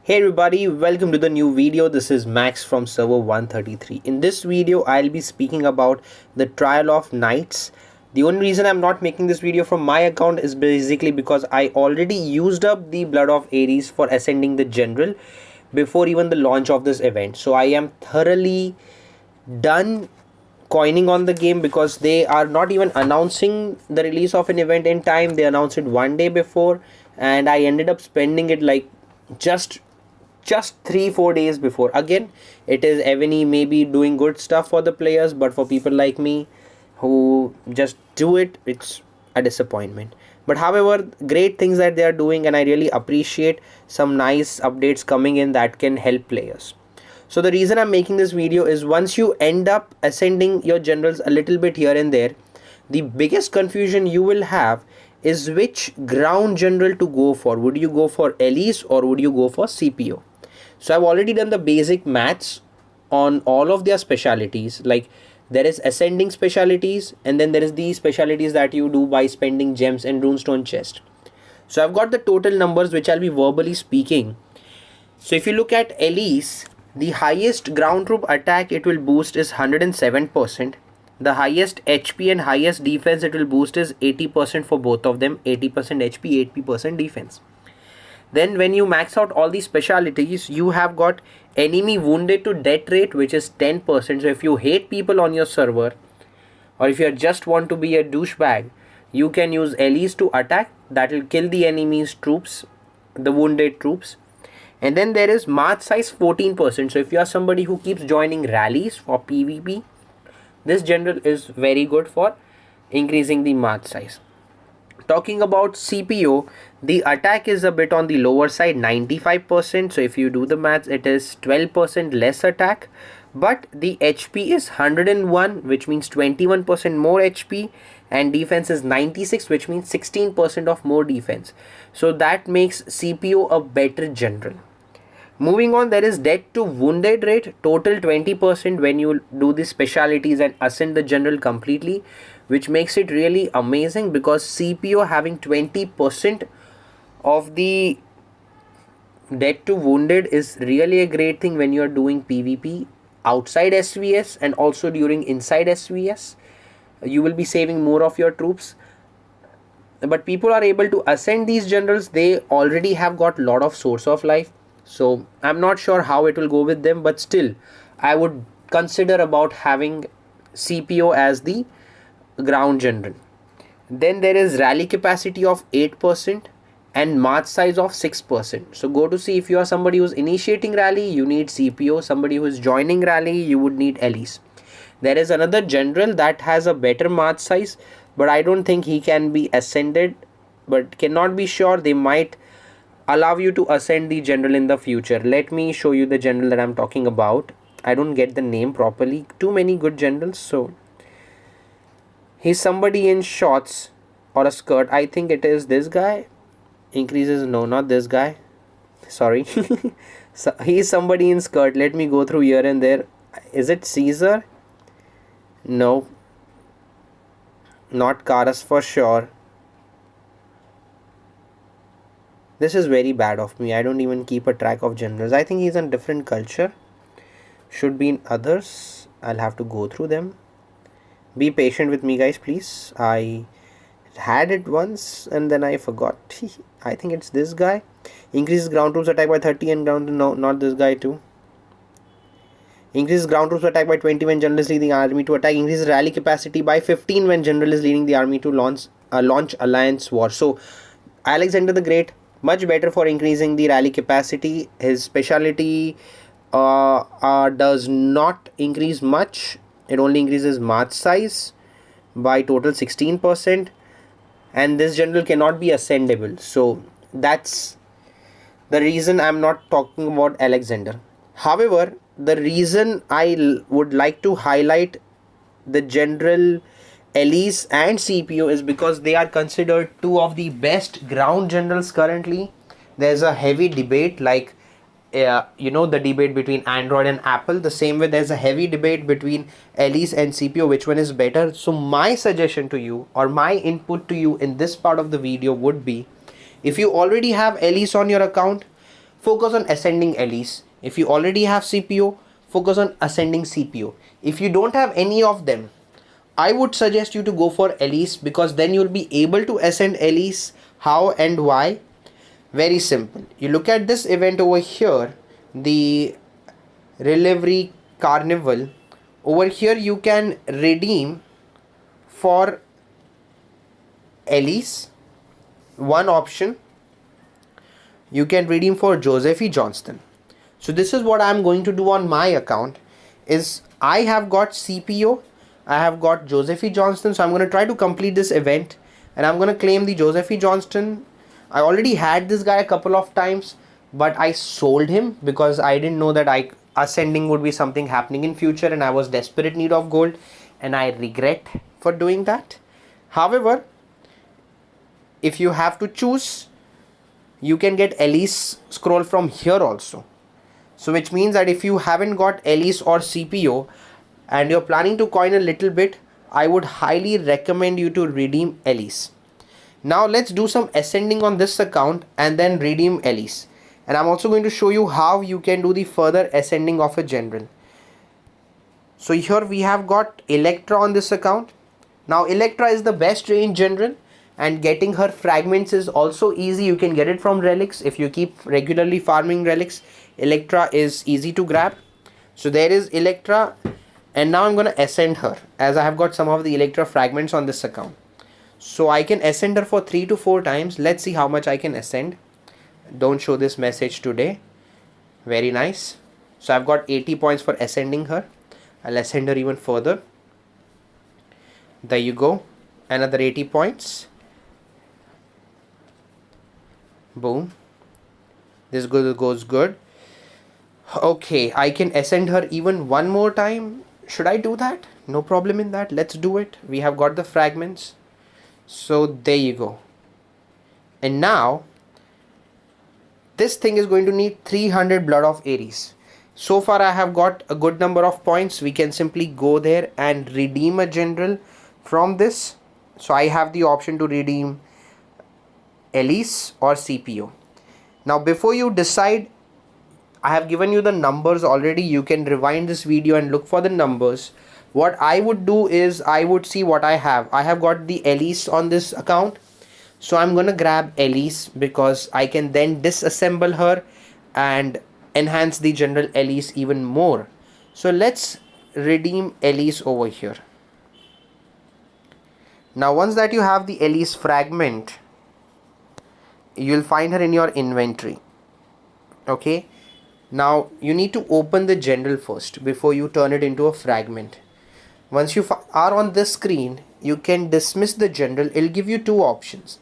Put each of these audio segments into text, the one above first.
Hey everybody, welcome to the new video. This is Max from server 133. In this video, I'll be speaking about the trial of knights. The only reason I'm not making this video from my account is basically because I already used up the blood of Ares for ascending the general before even the launch of this event. So I am thoroughly done coining on the game because they are not even announcing the release of an event in time. They announced it one day before and I ended up spending it like just 3-4 days before. Again, it is Evony maybe doing good stuff for the players, but for people like me who just do it, it's a disappointment. But however, great things that they are doing, and I really appreciate some nice updates coming in that can help players. So the reason I'm making this video is once you end up ascending your generals a little bit here and there, the biggest confusion you will have is which ground general to go for. Would you go for Elise or would you go for Scipio? So I've already done the basic maths on all of their specialities. Like there is ascending specialities and then there is the specialities that you do by spending gems and runestone chest. So I've got the total numbers which I'll be verbally speaking. So if you look at Elise, the highest ground troop attack it will boost is 107%. The highest HP and highest defense it will boost is 80% for both of them. 80% HP, 80% defense. Then when you max out all these specialities, you have got enemy wounded to death rate which is 10%. So if you hate people on your server or if you just want to be a douchebag, you can use Elise to attack. That will kill the enemy's troops, the wounded troops. And then there is march size 14%. So if you are somebody who keeps joining rallies for PvP, this general is very good for increasing the march size. Talking about Scipio, the attack is a bit on the lower side, 95%. So if you do the maths, it is 12% less attack. But the HP is 101, which means 21% more HP. And defense is 96, which means 16% of more defense. So that makes Scipio a better general. Moving on, there is death to wounded rate, total 20% when you do the specialities and ascend the general completely, which makes it really amazing because Scipio having 20% of the death to wounded is really a great thing when you are doing PvP outside SVS and also during inside SVS. You will be saving more of your troops. But people are able to ascend these generals. They already have got a lot of source of life. So I'm not sure how it will go with them, but still I would consider about having Scipio as the ground general. Then there is rally capacity of 8% and march size of 6%. So go to see if you are somebody who's initiating rally, you need Scipio. Somebody who is joining rally, you would need Elise. There is another general that has a better march size, but I don't think he can be ascended, but cannot be sure. They might allow you to ascend the general in the future. Let me show you the general that I'm talking about. I don't get the name properly. Too many good generals. So he's somebody in shorts or a skirt. I think it is this guy. Increases, no, not this guy. Sorry. So he's somebody in skirt. Let me go through here and there. Is it Caesar? No. Not Karas for sure. This is very bad of me. I don't even keep a track of generals. I think he's in different culture. Should be in others. I'll have to go through them. Be patient with me, guys, please. I had it once and then I forgot. I think it's this guy. Increases ground troops attack by 30 and ground... No, not this guy too. Increases ground troops attack by 20 when general is leading the army to attack. Increases rally capacity by 15 when general is leading the army to launch alliance war. So Alexander the Great, much better for increasing the rally capacity. His speciality does not increase much. It only increases march size by total 16%. And this general cannot be ascendable. So that's the reason I'm not talking about Alexander. However, the reason I would like to highlight the general Elise and Scipio is because they are considered two of the best ground generals currently. There's a heavy debate, like the debate between Android and Apple. The same way there's a heavy debate between Elise and Scipio, which one is better. So my suggestion to you, or my input to you in this part of the video would be, if you already have Elise on your account, focus on ascending Elise. If you already have Scipio, focus on ascending Scipio. If you don't have any of them, I would suggest you to go for Elise, because then you'll be able to ascend Elise. How and why? Very simple. You look at this event over here, the Revelry Carnival. Over here you can redeem for Elise. One option, you can redeem for Josephine Johnston. So this is what I'm going to do on my account. Is I have got CPO, I have got Josephine Johnston, so I'm going to try to complete this event and I'm going to claim the Josephine Johnston. I already had this guy a couple of times, but I sold him because I didn't know that ascending would be something happening in future, and I was desperate need of gold, and I regret for doing that. However, if you have to choose, you can get Elise scroll from here also. So which means that if you haven't got Elise or CPO and you're planning to coin a little bit, I would highly recommend you to redeem Elise. Now let's do some ascending on this account and then redeem Elise. And I'm also going to show you how you can do the further ascending of a general. So here we have got Elektra on this account. Now Elektra is the best range general, and getting her fragments is also easy. You can get it from relics. If you keep regularly farming relics, Elektra is easy to grab. So there is Elektra, and now I'm going to ascend her as I have got some of the Elektra fragments on this account. So I can ascend her for 3 to 4 times. Let's see how much I can ascend. Don't show this message today. Very nice. So I've got 80 points for ascending her. I'll ascend her even further. There you go. Another 80 points. Boom. This goes good. Okay, I can ascend her even one more time. Should I do that? No problem in that. Let's do it. We have got the fragments. So there you go. And now this thing is going to need 300 blood of Ares. So far I have got a good number of points. We can simply go there and redeem a general from this. So I have the option to redeem Elise or CPO. Now before you decide, I have given you the numbers already. You can rewind this video and look for the numbers. What I would do is I would see what I have. I have got the Elise on this account. So I'm going to grab Elise because I can then disassemble her and enhance the general Elise even more. So let's redeem Elise over here. Now once that you have the Elise fragment, you'll find her in your inventory. Okay. Now you need to open the general first before you turn it into a fragment. Once you are on this screen, you can dismiss the general. It'll give you 2 options.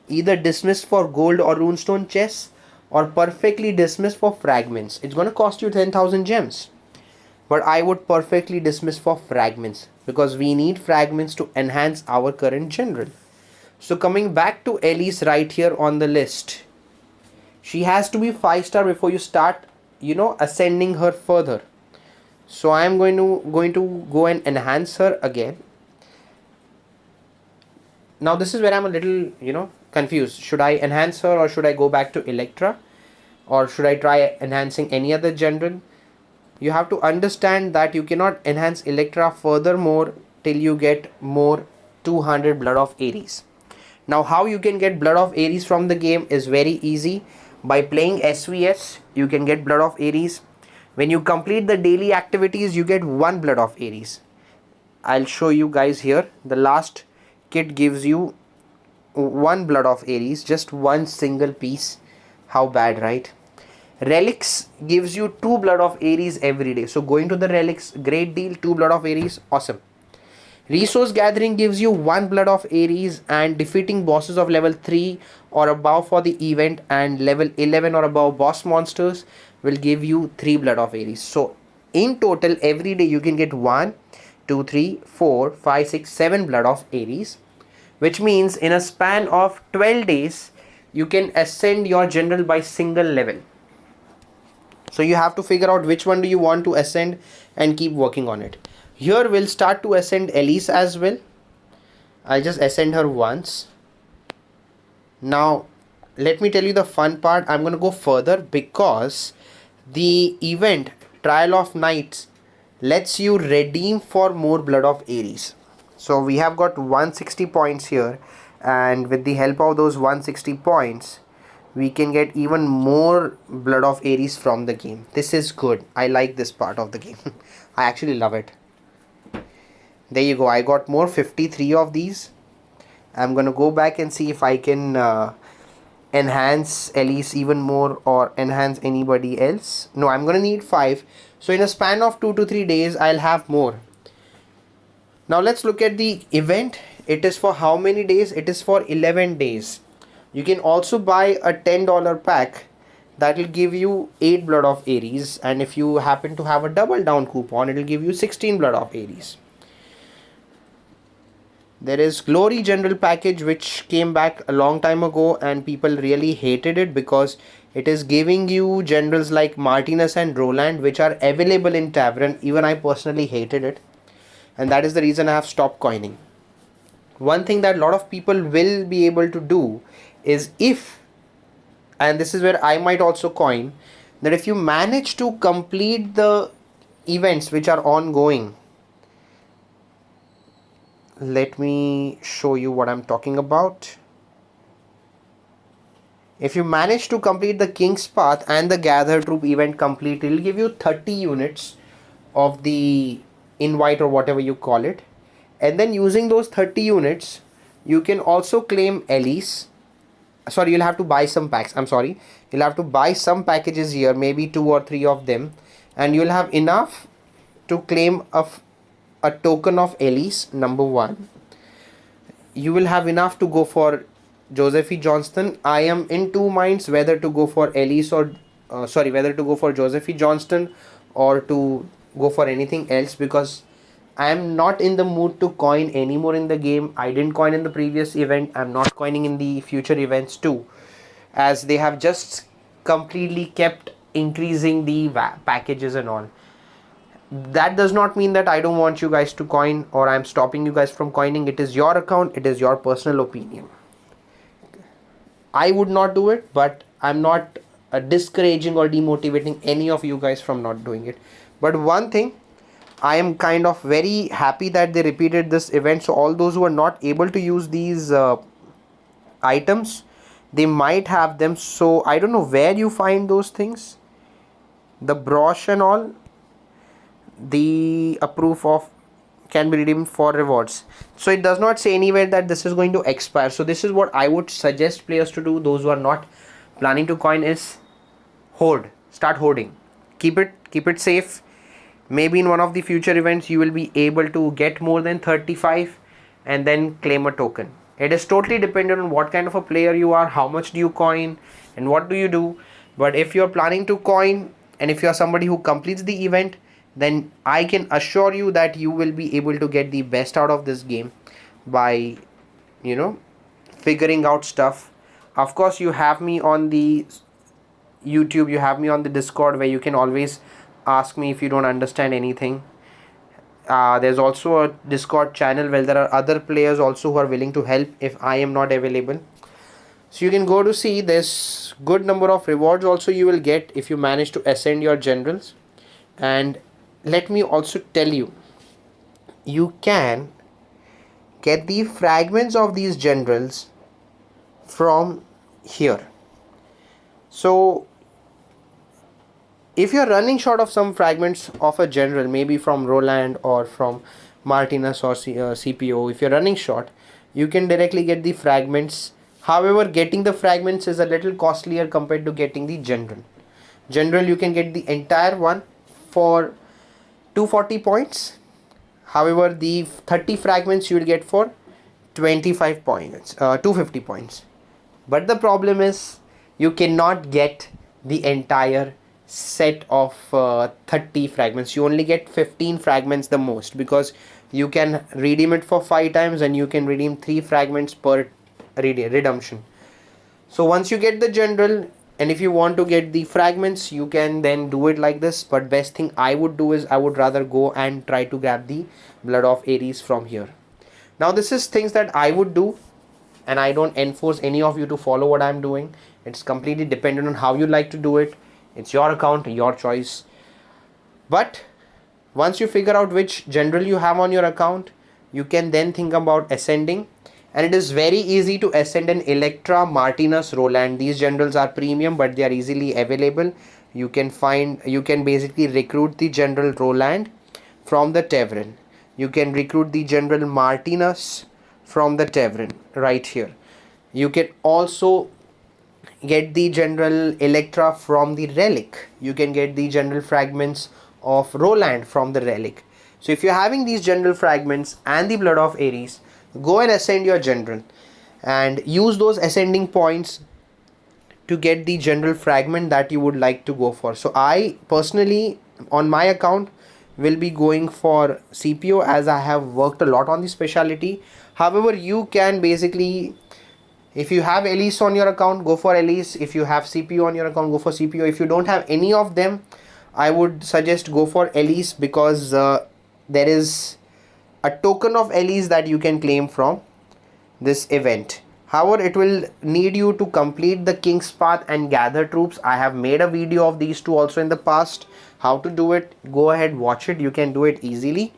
Either dismiss for gold or runestone chests, or perfectly dismiss for fragments. It's going to cost you 10,000 gems. But I would perfectly dismiss for fragments because we need fragments to enhance our current general. So coming back to Elise right here on the list, she has to be 5-star before you start, ascending her further. So I am going to go and enhance her again. Now this is where I'm a little, confused. Should I enhance her or should I go back to Elektra? Or should I try enhancing any other general? You have to understand that you cannot enhance Elektra furthermore till you get more 200 blood of Ares. Now how you can get blood of Ares from the game is very easy. By playing SVS, you can get blood of Ares. When you complete the daily activities, you get 1 blood of Ares. I'll show you guys here. The last kit gives you 1 blood of Ares, just 1 single piece. How bad, right? Relics gives you 2 blood of Ares every day. So going to the relics, great deal. 2 blood of Ares, awesome. Resource gathering gives you 1 blood of Ares, and defeating bosses of level 3 or above for the event and level 11 or above boss monsters will give you 3 blood of Ares. So in total every day you can get 1, 2, 3, 4, 5, 6, 7 blood of Ares, which means in a span of 12 days you can ascend your general by single level. So you have to figure out which one do you want to ascend and keep working on it. Here we'll start to ascend Elise as well. I'll just ascend her once. Now let me tell you the fun part. I'm going to go further because the event Trial of Knights lets you redeem for more Blood of Ares. So we have got 160 points here, and with the help of those 160 points we can get even more Blood of Ares from the game. This is good. I like this part of the game. I actually love it. There you go. I got more, 53 of these. I'm gonna go back and see if I can enhance Elise even more or enhance anybody else. No, I'm gonna need 5. So in a span of 2 to 3 days I'll have more. Now let's look at the event. It is for how many days? It is for 11 days. You can also buy a $10 pack that will give you 8 Blood of Ares, and if you happen to have a double down coupon, it will give you 16 Blood of Ares. There is Glory General package, which came back a long time ago and people really hated it because it is giving you generals like Martinus and Roland, which are available in Tavern. Even I personally hated it, and that is the reason I have stopped coining. One thing that a lot of people will be able to do is, if, and this is where I might also coin, that if you manage to complete the events which are ongoing, let me show you what I'm talking about. If you manage to complete the King's Path and the Gather Troop event complete, it will give you 30 units of the invite or whatever you call it, and then using those 30 units you can also claim Elise. Sorry, you'll have to buy some packs. I'm sorry, you'll have to buy some packages here, maybe 2 or 3 of them, and you'll have enough to claim a token of Elise, number 1. You will have enough to go for Josephine Johnston. I am in 2 minds whether to go for Elise or whether to go for Josephine Johnston or to go for anything else, because I am not in the mood to coin anymore in the game. I didn't coin in the previous event. I'm not coining in the future events too, as they have just completely kept increasing the packages and all. That does not mean that I don't want you guys to coin or I'm stopping you guys from coining. It is your account, it is your personal opinion. I would not do it, but I'm not discouraging or demotivating any of you guys from not doing it. But one thing, I am kind of very happy that they repeated this event, so all those who are not able to use these items, they might have them. So I don't know where you find those things, the broche and all. The approve of can be redeemed for rewards, so it does not say anywhere that this is going to expire. So this is what I would suggest players to do. Those who are not planning to coin is start hoarding, keep it safe. Maybe in one of the future events you will be able to get more than 35 and then claim a token. It is totally dependent on what kind of a player you are, how much do you coin and what do you do. But if you are planning to coin and if you are somebody who completes the event, then I can assure you that you will be able to get the best out of this game by, figuring out stuff. Of course, you have me on the YouTube, you have me on the Discord, where you can always ask me if you don't understand anything. There's also a Discord channel where there are other players also who are willing to help if I am not available. So you can go to see, there's good number of rewards also you will get if you manage to ascend your generals. And let me also tell you, you can get the fragments of these generals from here. So if you're running short of some fragments of a general, maybe from Roland or from Martinus or Scipio, if you're running short, you can directly get the fragments. However, getting the fragments is a little costlier compared to getting the general. You can get the entire one for 240 points. However, the 30 fragments you will get for 25 points, 250 points. But the problem is you cannot get the entire set of 30 fragments. You only get 15 fragments the most, because you can redeem it for 5 times and you can redeem 3 fragments per redemption. So once you get the general, and if you want to get the fragments, you can then do it like this. But best thing I would do is I would rather go and try to grab the Blood of Ares from here. Now this is things that I would do. and I don't enforce any of you to follow what I'm doing. It's completely dependent on how you like to do it. It's your account, your choice. But once you figure out which general you have on your account, you can then think about ascending. And it is very easy to ascend an Elektra, Martinus, Roland. These generals are premium, but they are easily available. You can basically recruit the general Roland from the tavern. You can recruit the general Martinus from the tavern right here. You can also get the general Elektra from the relic. You can get the general fragments of Roland from the relic. So if you're having these general fragments and the blood of Ares, go and ascend your general and use those ascending points to get the general fragment that you would like to go for. So I personally, on my account, will be going for Scipio, as I have worked a lot on the specialty. However, you can basically, if you have Elise on your account, go for Elise. If you have Scipio on your account, go for Scipio. If you don't have any of them, I would suggest go for Elise, because there is a token of Elise that you can claim from this event. However, it will need you to complete the King's Path and gather troops. I have made a video of these two also in the past. How to do it, go ahead, watch it. You can do it easily.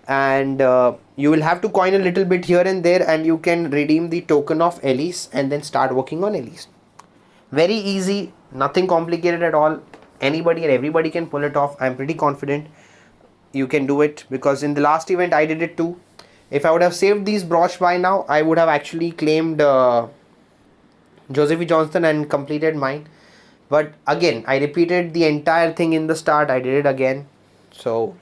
And you will have to coin a little bit here and there, and you can redeem the token of Elise and then start working on Elise. Very easy, nothing complicated at all. Anybody and everybody can pull it off. I'm pretty confident you can do it, because in the last event I did it too. If I would have saved these broch by now, I would have actually claimed Josephine Johnston and completed mine. But again, I repeated the entire thing in the start. I did it again. So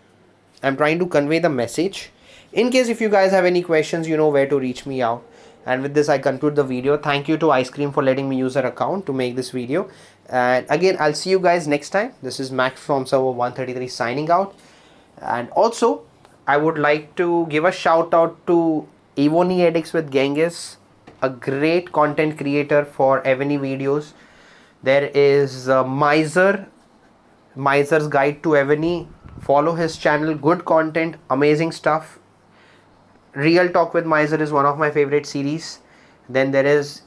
I'm trying to convey the message. In case if you guys have any questions, you know where to reach me out. And with this, I conclude the video. Thank you to Ice Cream for letting me use her account to make this video. And again, I'll see you guys next time. This is Max from server 133 signing out. And also, I would like to give a shout out to Evony Edix with Genghis, a great content creator for Evony videos. There is Miser's Guide to Evony. Follow his channel, good content, amazing stuff. Real Talk with Miser is one of my favorite series. Then there is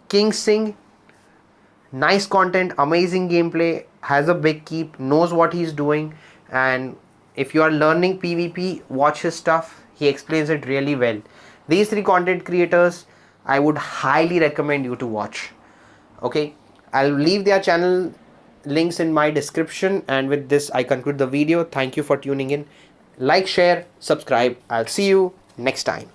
King Singh, nice content, amazing gameplay, has a big keep, knows what he's doing. And if you are learning PvP, watch his stuff. He explains it really well. These three content creators I would highly recommend you to watch. Okay, I'll leave their channel links in my description. And with this, I conclude the video. Thank you for tuning in. Like, share, subscribe. I'll see you next time.